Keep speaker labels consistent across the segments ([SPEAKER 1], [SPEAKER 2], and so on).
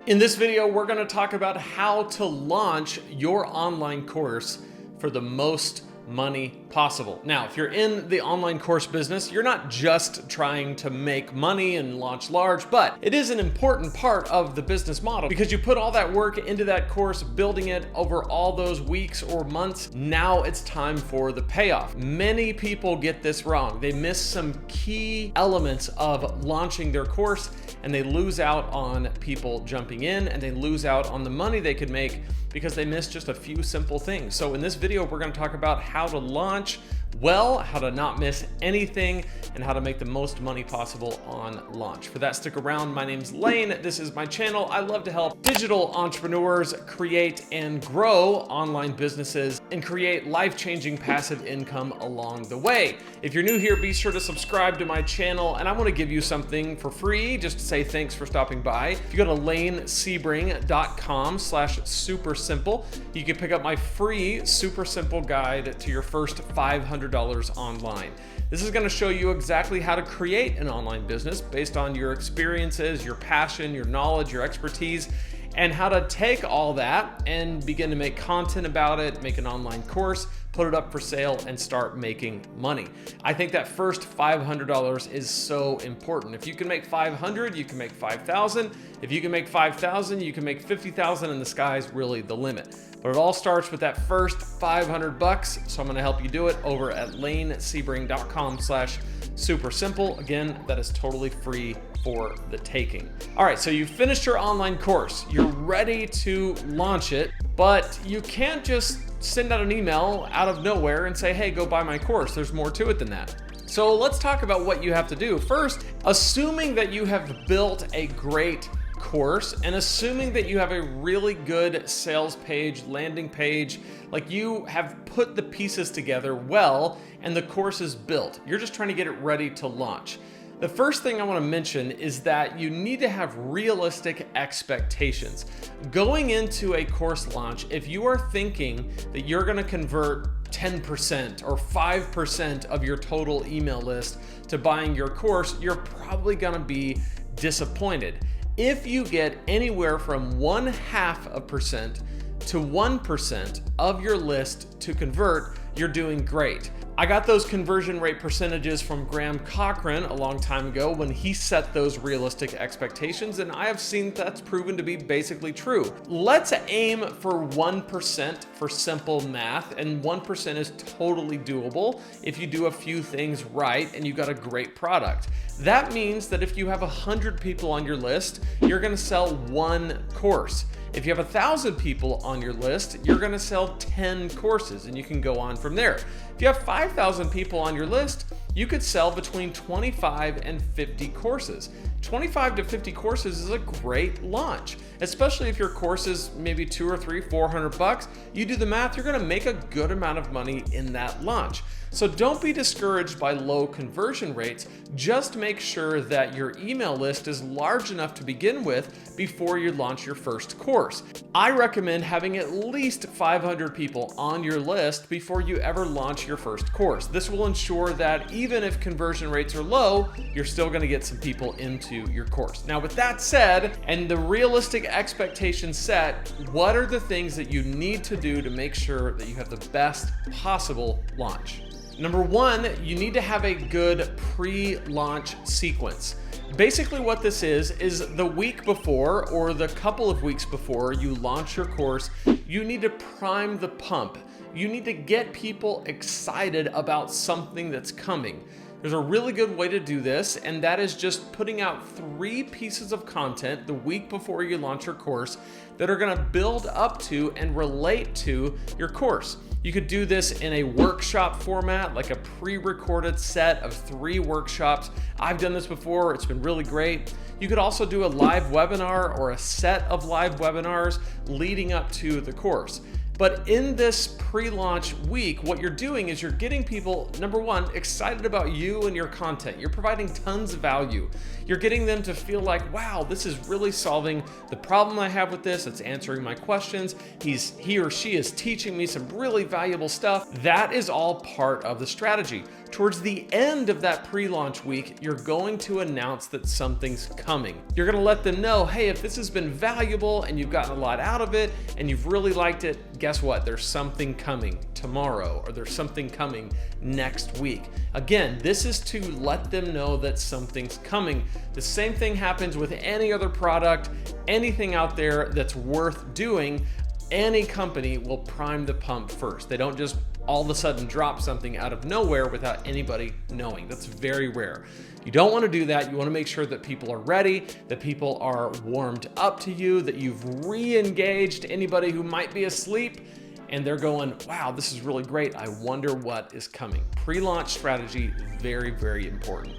[SPEAKER 1] In this video, we're going to talk about how to launch your online course for the most money possible. Now, if you're in the online course business, you're not just trying to make money and launch large, but it is an important part of the business model because you put all that work into that course, building it over all those weeks or months. Now it's time for the payoff. Many people get this wrong. They miss some key elements of launching their course and they lose out on people jumping in and they lose out on the money they could make because they miss just a few simple things. So in this video, we're going to talk about how to launch well, how to not miss anything, and how to make the most money possible on launch. For that, stick around. My name's Lane. This is my channel. I love to help digital entrepreneurs create and grow online businesses and create life-changing passive income along the way. If you're new here, be sure to subscribe to my channel, and I want to give you something for free just to say thanks for stopping by. If you go to lanesebring.com/supersimple, you can pick up my free super simple guide to your first $500 online. This is going to show you exactly how to create an online business based on your experiences, your passion, your knowledge, your expertise, and how to take all that and begin to make content about it, make an online course, put it up for sale, and start making money. I think that first $500 is so important. If you can make 500, you can make 5,000. If you can make 5,000, you can make 50,000, and the sky's really the limit. But it all starts with that first $500. So I'm going to help you do it over at lanesebring.com/supersimple. Again, that is totally free for the taking. All right, so you finished your online course. You're ready to launch it, but you can't just send out an email out of nowhere and say, hey, go buy my course. There's more to it than that. So let's talk about what you have to do. First, assuming that you have built a great course and assuming that you have a really good sales page, landing page, like you have put the pieces together well and the course is built. You're just trying to get it ready to launch. The first thing I want to mention is that you need to have realistic expectations. Going into a course launch, if you are thinking that you're going to convert 10% or 5% of your total email list to buying your course, you're probably going to be disappointed. If you get anywhere from 0.5% to 1% of your list to convert, you're doing great. I got those conversion rate percentages from Graham Cochran a long time ago when he set those realistic expectations, and I have seen that's proven to be basically true. Let's aim for 1% for simple math, and 1% is totally doable if you do a few things right and you got a great product. That means that if you have 100 people on your list, you're going to sell one course. If you have 1,000 people on your list, you're going to sell 10 courses, and you can go on from there. If you have 5,000 people on your list, you could sell between 25 and 50 courses. 25 to 50 courses is a great launch, especially if your course is maybe $200 or $300, $400. You do the math, you're going to make a good amount of money in that launch. So don't be discouraged by low conversion rates. Just make sure that your email list is large enough to begin with before you launch your first course. I recommend having at least 500 people on your list before you ever launch your first course. This will ensure that even if conversion rates are low, you're still going to get some people into your course. Now, with that said, and the realistic expectations set, what are the things that you need to do to make sure that you have the best possible launch? Number one, you need to have a good pre-launch sequence. Basically what this is the week before or the couple of weeks before you launch your course, you need to prime the pump. You need to get people excited about something that's coming. There's a really good way to do this, and that is just putting out 3 pieces of content the week before you launch your course that are going to build up to and relate to your course. You could do this in a workshop format, like a pre-recorded set of 3 workshops. I've done this before. It's been really great. You could also do a live webinar or a set of live webinars leading up to the course. But in this pre-launch week, what you're doing is you're getting people, number one, excited about you and your content. You're providing tons of value. You're getting them to feel like, wow, this is really solving the problem I have with this. It's answering my questions. He or she is teaching me some really valuable stuff. That is all part of the strategy. Towards the end of that pre-launch week, you're going to announce that something's coming. You're going to let them know, hey, if this has been valuable and you've gotten a lot out of it and you've really liked it, guess what? There's something coming tomorrow, or there's something coming next week. Again, this is to let them know that something's coming. The same thing happens with any other product, anything out there that's worth doing. Any company will prime the pump first. They don't just all of a sudden drop something out of nowhere without anybody knowing. That's very rare. You don't want to do that. You want to make sure that people are ready, that people are warmed up to you, that you've re-engaged anybody who might be asleep and they're going, wow, this is really great. I wonder what is coming. Pre-launch strategy, very, very important.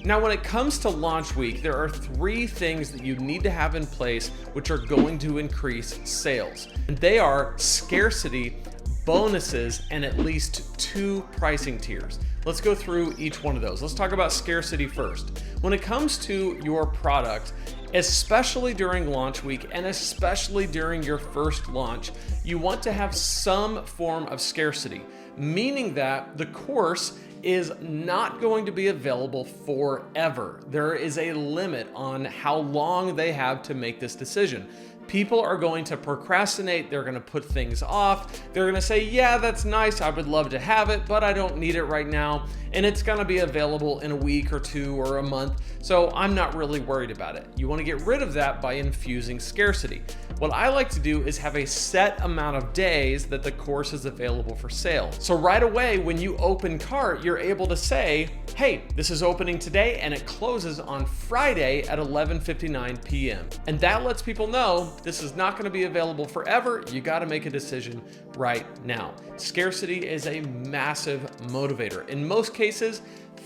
[SPEAKER 1] Now, when it comes to launch week, there are 3 things that you need to have in place which are going to increase sales. And they are scarcity, bonuses, and at least 2 pricing tiers. Let's go through each one of those. Let's talk about scarcity first. When it comes to your product, especially during launch week and especially during your first launch, you want to have some form of scarcity, meaning that the course is not going to be available forever. There is a limit on how long they have to make this decision. People are going to procrastinate, they're going to put things off, they're going to say, yeah, that's nice, I would love to have it, but I don't need it right now, and it's going to be available in a week or 2 or a month, so I'm not really worried about it. You want to get rid of that by infusing scarcity. What I like to do is have a set amount of days that the course is available for sale. So right away, when you open cart, you're able to say, hey, this is opening today and it closes on Friday at 11:59 p.m. And that lets people know this is not going to be available forever. You got to make a decision right now. Scarcity is a massive motivator. In most cases,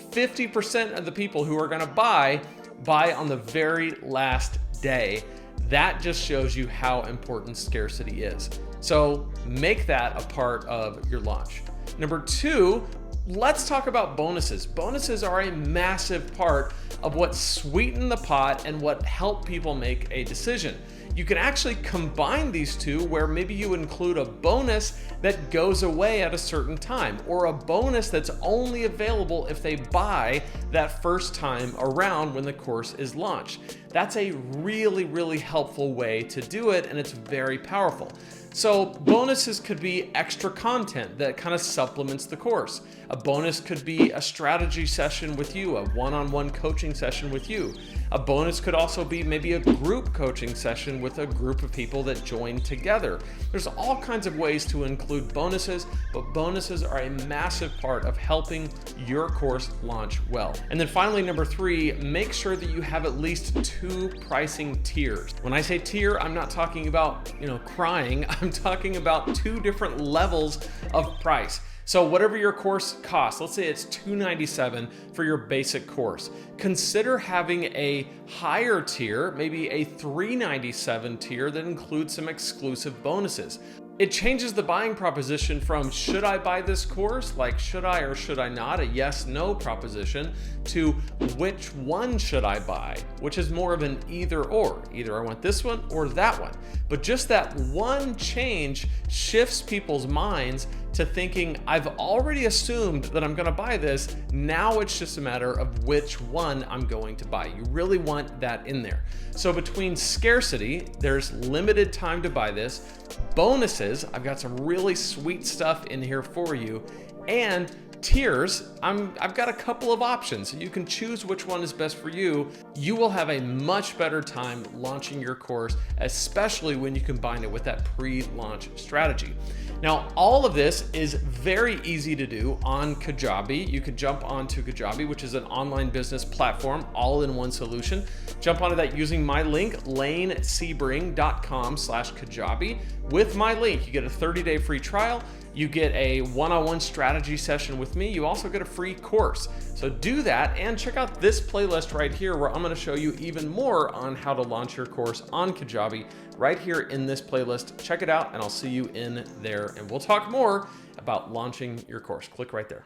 [SPEAKER 1] 50% of the people who are going to buy on the very last day. That just shows you how important scarcity is. So make that a part of your launch. Number 2, let's talk about bonuses. Bonuses are a massive part of what sweeten the pot and what help people make a decision. You can actually combine these two, where maybe you include a bonus that goes away at a certain time, or a bonus that's only available if they buy that first time around when the course is launched. That's a really, really helpful way to do it, and it's very powerful. So bonuses could be extra content that kind of supplements the course. A bonus could be a strategy session with you, a one-on-one coaching session with you. A bonus could also be maybe a group coaching session with a group of people that join together. There's all kinds of ways to include bonuses, but bonuses are a massive part of helping your course launch well. And then finally, number 3, make sure that you have at least 2 pricing tiers. When I say tier, I'm not talking about, crying. I'm talking about 2 different levels of price. So whatever your course costs, let's say it's $297 for your basic course. Consider having a higher tier, maybe a $397 tier that includes some exclusive bonuses. It changes the buying proposition from should I buy this course, like should I or should I not, a yes/no proposition, to which one should I buy, which is more of an either or. Either I want this one or that one. But just that one change shifts people's minds to thinking, I've already assumed that I'm going to buy this. Now it's just a matter of which one I'm going to buy. You really want that in there. So between scarcity, there's limited time to buy this, bonuses, I've got some really sweet stuff in here for you, and tiers, I've got a couple of options, so you can choose which one is best for you. You will have a much better time launching your course, especially when you combine it with that pre-launch strategy. Now, all of this is very easy to do on Kajabi. You can jump onto Kajabi, which is an online business platform, all-in-one solution. Jump onto that using my link, lanesebring.com/Kajabi. With my link, you get a 30-day free trial. You get a one-on-one strategy session with me. You also get a free course. So do that and check out this playlist right here, where I'm going to show you even more on how to launch your course on Kajabi right here in this playlist. Check it out and I'll see you in there, and we'll talk more about launching your course. Click right there.